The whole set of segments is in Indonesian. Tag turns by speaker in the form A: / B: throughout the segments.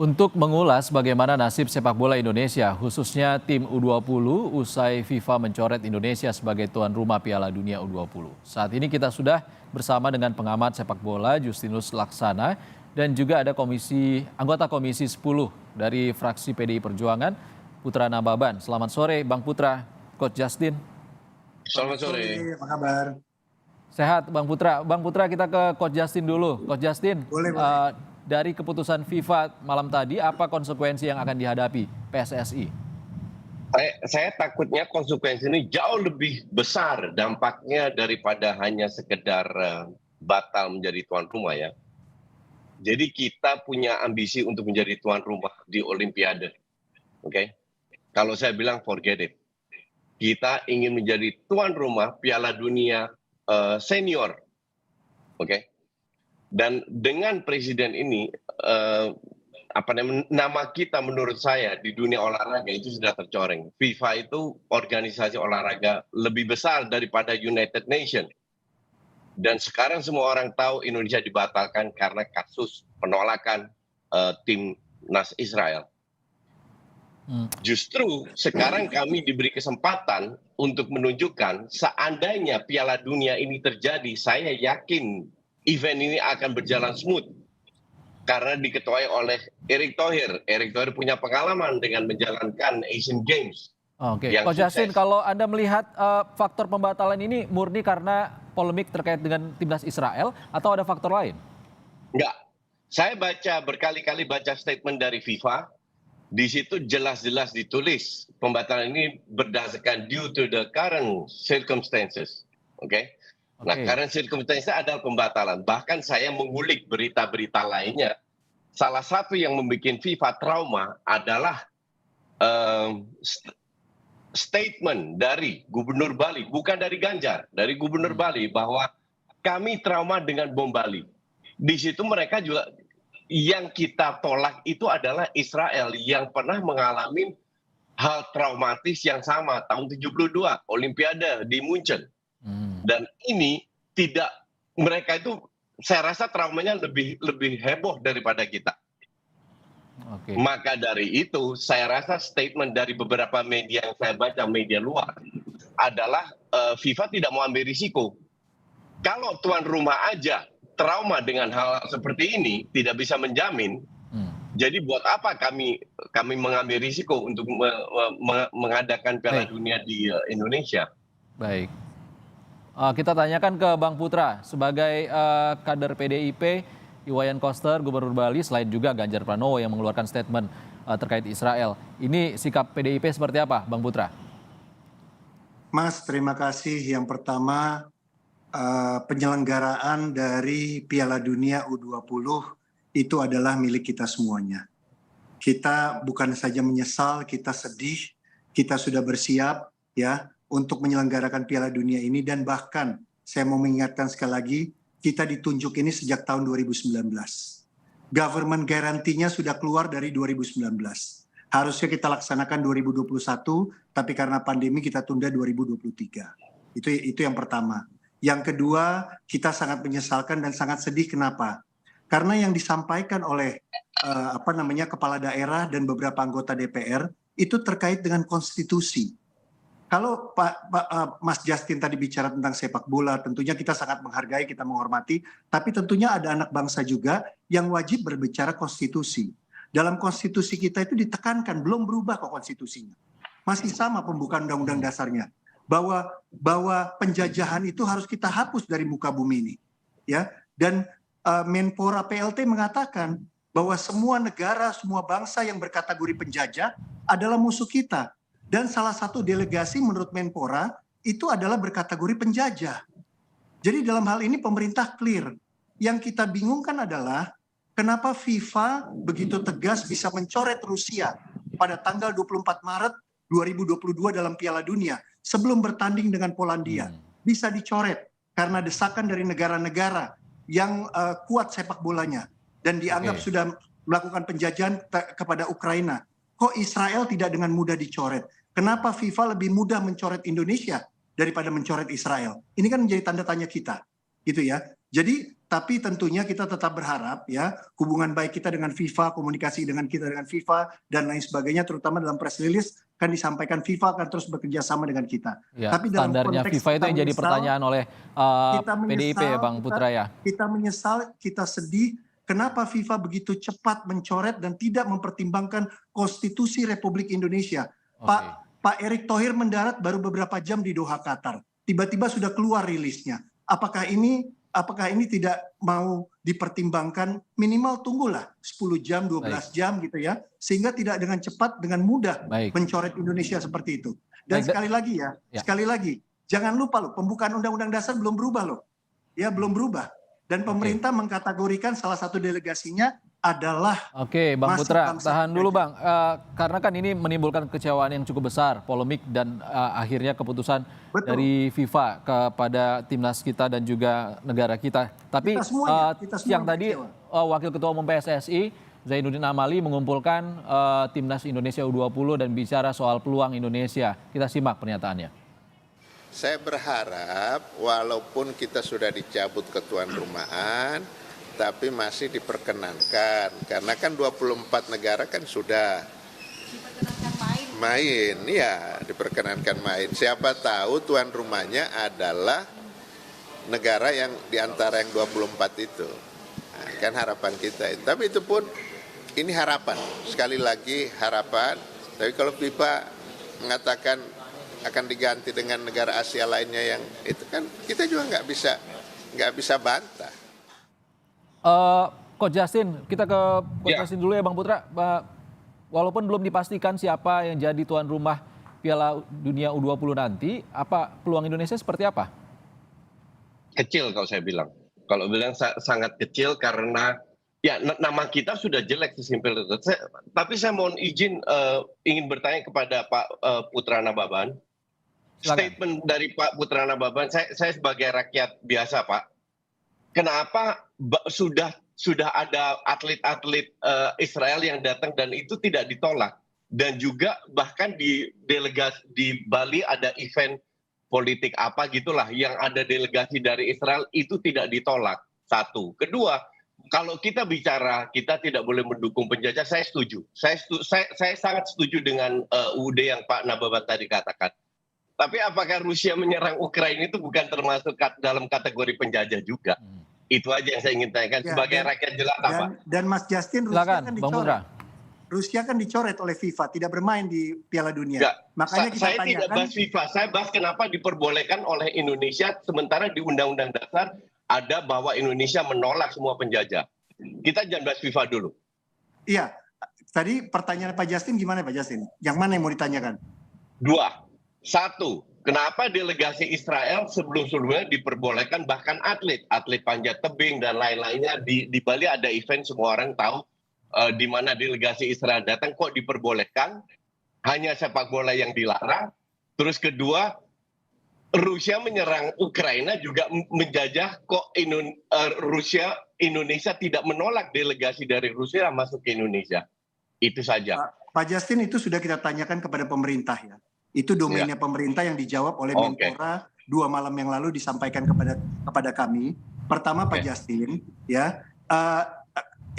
A: Untuk mengulas bagaimana nasib sepak bola Indonesia, khususnya tim U20 usai FIFA mencoret Indonesia sebagai tuan rumah Piala Dunia U20. Saat ini kita sudah bersama dengan pengamat sepak bola Justinus Laksana dan juga ada anggota Komisi 10 dari fraksi PDI Perjuangan, Putra Nababan. Selamat sore Bang Putra, Coach Justin.
B: Selamat sore.
C: Apa kabar?
A: Sehat Bang Putra. Bang Putra, kita ke Coach Justin dulu. Coach Justin,
C: Boleh.
A: dari keputusan FIFA malam tadi, apa konsekuensi yang akan dihadapi PSSI?
B: Saya takutnya konsekuensi ini jauh lebih besar dampaknya daripada hanya sekedar batal menjadi tuan rumah ya. Jadi kita punya ambisi untuk menjadi tuan rumah di Olimpiade. Oke? Kalau saya bilang forget it. Kita ingin menjadi tuan rumah Piala Dunia senior. Oke? Dan dengan presiden ini, nama kita menurut saya di dunia olahraga itu sudah tercoreng. FIFA itu organisasi olahraga lebih besar daripada United Nations. Dan sekarang semua orang tahu Indonesia dibatalkan karena kasus penolakan timnas Israel. Justru sekarang kami diberi kesempatan untuk menunjukkan seandainya Piala Dunia ini terjadi, saya yakin event ini akan berjalan smooth karena diketuai oleh Erick Thohir. Erick Thohir punya pengalaman dengan menjalankan Asian Games.
A: Oke, Coach Justin, kalau Anda melihat faktor pembatalan ini murni karena polemik terkait dengan timnas Israel atau ada faktor lain?
B: Enggak. Saya berkali-kali baca statement dari FIFA. Di situ jelas-jelas ditulis pembatalan ini berdasarkan due to the current circumstances. Oke? Nah, current circumstances adalah pembatalan. Bahkan saya mengulik berita-berita lainnya. Salah satu yang membuat FIFA trauma adalah statement dari Gubernur Bali, bukan dari Ganjar, dari Gubernur Bali bahwa kami trauma dengan bom Bali. Di situ mereka juga yang kita tolak itu adalah Israel yang pernah mengalami hal traumatis yang sama tahun 72 Olimpiade di Munchen. Dan ini mereka itu saya rasa traumanya lebih heboh daripada kita. Maka dari itu saya rasa statement dari beberapa media yang saya baca, media luar, adalah FIFA tidak mau ambil risiko. Kalau tuan rumah aja trauma dengan hal seperti ini tidak bisa menjamin. Jadi buat apa kami mengambil risiko untuk mengadakan Piala Dunia di Indonesia?
A: Baik. Kita tanyakan ke Bang Putra sebagai kader PDIP, Iwayan Koster, Gubernur Bali, selain juga Ganjar Pranowo yang mengeluarkan statement terkait Israel. Ini sikap PDIP seperti apa, Bang Putra?
C: Mas, terima kasih. Yang pertama, penyelenggaraan dari Piala Dunia U20 itu adalah milik kita semuanya. Kita bukan saja menyesal, kita sedih, kita sudah bersiap ya untuk menyelenggarakan Piala Dunia ini, dan bahkan saya mau mengingatkan sekali lagi, kita ditunjuk ini sejak tahun 2019. Government guarantee-nya sudah keluar dari 2019. Harusnya kita laksanakan 2021, tapi karena pandemi kita tunda 2023. Itu yang pertama. Yang kedua, kita sangat menyesalkan dan sangat sedih. Kenapa? Karena yang disampaikan oleh kepala daerah dan beberapa anggota DPR itu terkait dengan konstitusi. Kalau Mas Justin tadi bicara tentang sepak bola, tentunya kita sangat menghargai, kita menghormati, tapi tentunya ada anak bangsa juga yang wajib berbicara konstitusi. Dalam konstitusi kita itu ditekankan, belum berubah kok konstitusinya. Masih sama pembukaan undang-undang dasarnya. Bahwa penjajahan itu harus kita hapus dari muka bumi ini, ya. Dan Menpora PLT mengatakan bahwa semua negara, semua bangsa yang berkategori penjajah adalah musuh kita. Dan salah satu delegasi menurut Menpora itu adalah berkategori penjajah. Jadi dalam hal ini pemerintah clear. Yang kita bingungkan adalah kenapa FIFA begitu tegas bisa mencoret Rusia pada tanggal 24 Maret 2022 dalam Piala Dunia sebelum bertanding dengan Polandia. Bisa dicoret karena desakan dari negara-negara yang kuat sepak bolanya dan dianggap sudah melakukan penjajahan kepada Ukraina. Kok Israel tidak dengan mudah dicoret? Kenapa FIFA lebih mudah mencoret Indonesia daripada mencoret Israel? Ini kan menjadi tanda tanya kita, gitu ya. Jadi tapi tentunya kita tetap berharap ya hubungan baik kita dengan FIFA, komunikasi dengan kita dengan FIFA dan lain sebagainya, terutama dalam press release kan disampaikan FIFA akan terus bekerja sama dengan kita.
A: Ya,
C: Tapi dalam
A: standarnya
C: konteks
A: FIFA itu
C: kita
A: yang jadi
C: menyesal,
A: pertanyaan oleh
C: kita
A: PDIP ya
C: menyesal,
A: Bang Putra ya.
C: kita menyesal, kita sedih kenapa FIFA begitu cepat mencoret dan tidak mempertimbangkan Konstitusi Republik Indonesia.
A: Oke.
C: Pak Erick Thohir mendarat baru beberapa jam di Doha, Qatar. Tiba-tiba sudah keluar rilisnya. Apakah ini tidak mau dipertimbangkan, minimal tunggulah 10 jam, 12 jam gitu ya. Sehingga tidak dengan cepat, dengan mudah mencoret Indonesia seperti itu. Dan sekali lagi sekali lagi, jangan lupa loh, pembukaan Undang-Undang Dasar belum berubah loh. Ya, belum berubah. Dan pemerintah mengkategorikan salah satu delegasinya adalah
A: Oke, Bang Putra, tahan dulu Bang. Karena kan ini menimbulkan kecewaan yang cukup besar, polemik dan akhirnya keputusan dari FIFA kepada timnas kita dan juga negara kita. Tapi yang tadi Wakil Ketua Umum PSSI, Zainuddin Amali mengumpulkan timnas Indonesia U20 dan bicara soal peluang Indonesia. Kita simak pernyataannya.
D: Saya berharap walaupun kita sudah dicabut ketuan rumahan, tapi masih diperkenankan. Karena kan 24 negara kan sudah main, ya diperkenankan main. Siapa tahu tuan rumahnya adalah negara yang diantara yang 24 itu. Nah, kan harapan kita. Tapi itu pun ini harapan, sekali lagi harapan. Tapi kalau FIFA mengatakan akan diganti dengan negara Asia lainnya yang itu kan kita juga nggak bisa bantah.
A: Coach Justin, kita ke Coach Justin dulu ya Bang Putra. Walaupun belum dipastikan siapa yang jadi tuan rumah Piala Dunia U20 nanti, apa peluang Indonesia seperti apa?
B: Kecil kalau saya bilang. Kalau bilang sangat kecil karena ya nama kita sudah jelek sesimpel itu. Tapi saya mohon izin ingin bertanya kepada Pak Putra Nababan. Statement dari Pak Putra Nababan, saya sebagai rakyat biasa Pak, kenapa sudah ada atlet-atlet Israel yang datang dan itu tidak ditolak, dan juga bahkan di Bali ada event politik apa gitulah yang ada delegasi dari Israel itu tidak ditolak. Satu, kedua, kalau kita bicara kita tidak boleh mendukung penjajah, saya setuju. Saya sangat setuju dengan UUD yang Pak Nababan tadi katakan. Tapi apakah Rusia menyerang Ukraina itu bukan termasuk dalam kategori penjajah juga? Itu aja yang saya ingin tanyakan sebagai rakyat jelata, Pak.
C: Dan Mas Justin, Rusia kan dicoret oleh FIFA, tidak bermain di Piala Dunia. Makanya
B: saya tidak bahas FIFA, saya bahas kenapa diperbolehkan oleh Indonesia, sementara di Undang-Undang Dasar ada bahwa Indonesia menolak semua penjajah. Kita jangan bahas FIFA dulu.
C: Iya, tadi pertanyaan Pak Justin gimana Pak Justin? Yang mana yang mau ditanyakan?
B: Dua. Satu, kenapa delegasi Israel sebelum-sebelumnya diperbolehkan, bahkan atlet panjat tebing dan lain-lainnya di Bali ada event, semua orang tahu di mana delegasi Israel datang, kok diperbolehkan, hanya sepak bola yang dilarang. Terus kedua, Rusia menyerang Ukraina juga menjajah, kok Indonesia tidak menolak delegasi dari Rusia masuk ke Indonesia. Itu saja.
C: Pak Justin, itu sudah kita tanyakan kepada pemerintah ya. Itu domainnya pemerintah yang dijawab oleh Menpora 2 malam yang lalu disampaikan kepada kami. Pertama Pak Justin, ya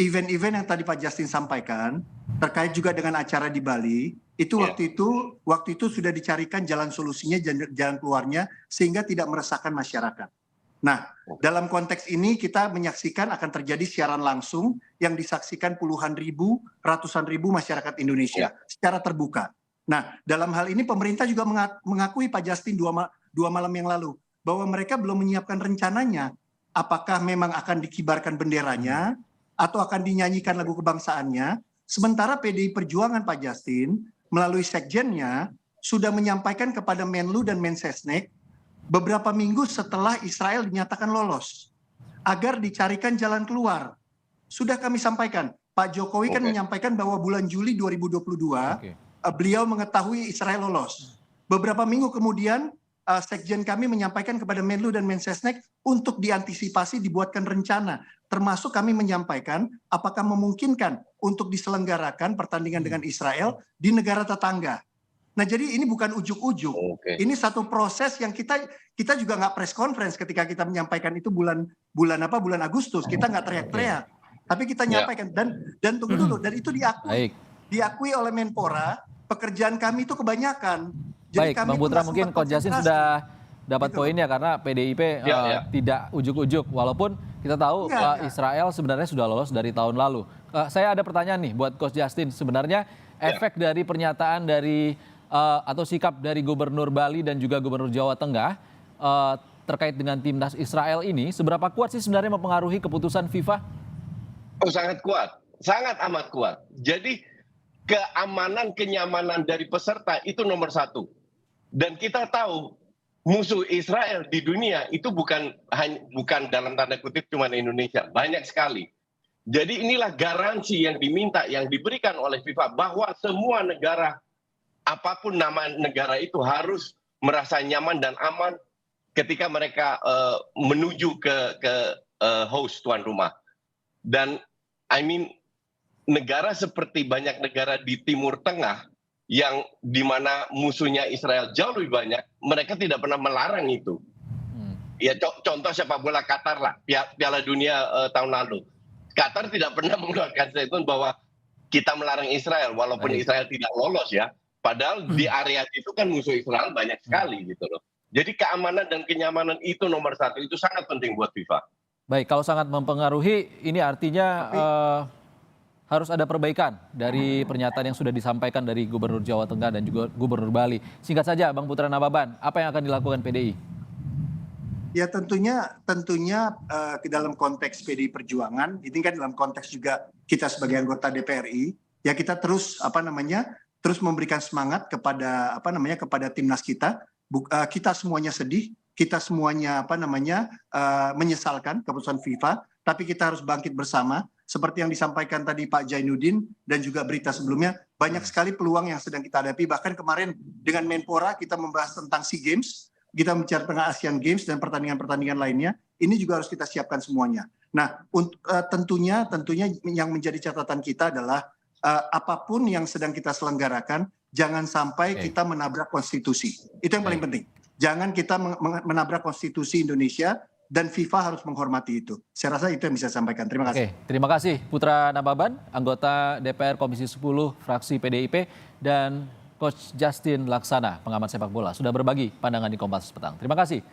C: event-event yang tadi Pak Justin sampaikan terkait juga dengan acara di Bali, itu waktu itu sudah dicarikan jalan solusinya, jalan keluarnya sehingga tidak meresahkan masyarakat. Nah, dalam konteks ini kita menyaksikan akan terjadi siaran langsung yang disaksikan puluhan ribu, ratusan ribu masyarakat Indonesia secara terbuka. Nah, dalam hal ini pemerintah juga mengakui Pak Justin 2 malam yang lalu bahwa mereka belum menyiapkan rencananya apakah memang akan dikibarkan benderanya atau akan dinyanyikan lagu kebangsaannya. Sementara PDI Perjuangan Pak Justin melalui sekjennya sudah menyampaikan kepada Menlu dan Mensesnek beberapa minggu setelah Israel dinyatakan lolos agar dicarikan jalan keluar. Sudah kami sampaikan, Pak Jokowi kan menyampaikan bahwa bulan Juli 2022 beliau mengetahui Israel lolos. Beberapa minggu kemudian sekjen kami menyampaikan kepada Menlu dan Mensesnek untuk diantisipasi dibuatkan rencana. Termasuk kami menyampaikan apakah memungkinkan untuk diselenggarakan pertandingan dengan Israel di negara tetangga. Nah, jadi ini bukan ujuk-ujuk.
B: Oke.
C: Ini satu proses yang kita juga nggak press conference ketika kita menyampaikan itu bulan Agustus. Kita nggak teriak-teriak, tapi kita nyampaikan dan tunggu dulu, dan itu diakui oleh Menpora. Pekerjaan kami itu kebanyakan. Jadi
A: Baik,
C: kami
A: Bang Putra, mungkin Coach Justin sudah dapat poinnya karena PDIP tidak ujuk-ujuk, walaupun kita tahu Israel sebenarnya sudah lolos dari tahun lalu. Saya ada pertanyaan nih buat Coach Justin, sebenarnya efek dari pernyataan dari atau sikap dari Gubernur Bali dan juga Gubernur Jawa Tengah terkait dengan timnas Israel ini, seberapa kuat sih sebenarnya mempengaruhi keputusan FIFA?
B: Oh, sangat kuat, sangat amat kuat. Jadi keamanan, kenyamanan dari peserta itu nomor satu. Dan kita tahu musuh Israel di dunia itu bukan dalam tanda kutip cuma Indonesia, banyak sekali. Jadi inilah garansi yang diminta, yang diberikan oleh FIFA bahwa semua negara, apapun nama negara itu harus merasa nyaman dan aman ketika mereka menuju ke host tuan rumah. Dan negara seperti banyak negara di Timur Tengah yang dimana musuhnya Israel jauh lebih banyak, mereka tidak pernah melarang itu. Ya contoh sepak bola Qatar lah, Piala Dunia tahun lalu. Qatar tidak pernah mengeluarkan statement bahwa kita melarang Israel, walaupun Israel tidak lolos ya. Padahal di area itu kan musuh Israel banyak sekali gitu loh. Jadi keamanan dan kenyamanan itu nomor satu, itu sangat penting buat FIFA.
A: Baik, kalau sangat mempengaruhi, ini artinya harus ada perbaikan dari pernyataan yang sudah disampaikan dari Gubernur Jawa Tengah dan juga Gubernur Bali. Singkat saja, Bang Putra Nababan, apa yang akan dilakukan PDI?
C: Ya tentunya ke dalam konteks PDI Perjuangan, ini kan dalam konteks juga kita sebagai anggota DPRI, ya kita terus terus memberikan semangat kepada kepada timnas kita. Kita semuanya sedih, kita semuanya menyesalkan keputusan FIFA, tapi kita harus bangkit bersama. Seperti yang disampaikan tadi Pak Jainuddin dan juga berita sebelumnya, banyak sekali peluang yang sedang kita hadapi. Bahkan kemarin dengan Menpora kita membahas tentang SEA Games, kita bicara tentang Asian Games dan pertandingan-pertandingan lainnya. Ini juga harus kita siapkan semuanya. Nah, tentunya yang menjadi catatan kita adalah apapun yang sedang kita selenggarakan, jangan sampai kita menabrak konstitusi. Itu yang paling penting. Jangan kita menabrak konstitusi Indonesia, dan FIFA harus menghormati itu. Saya rasa itu yang bisa saya sampaikan. Terima kasih.
A: Terima kasih Putra Nababan, anggota DPR Komisi 10 fraksi PDIP, dan Coach Justin Laksana, pengamat sepak bola, sudah berbagi pandangan di Kompas Petang. Terima kasih.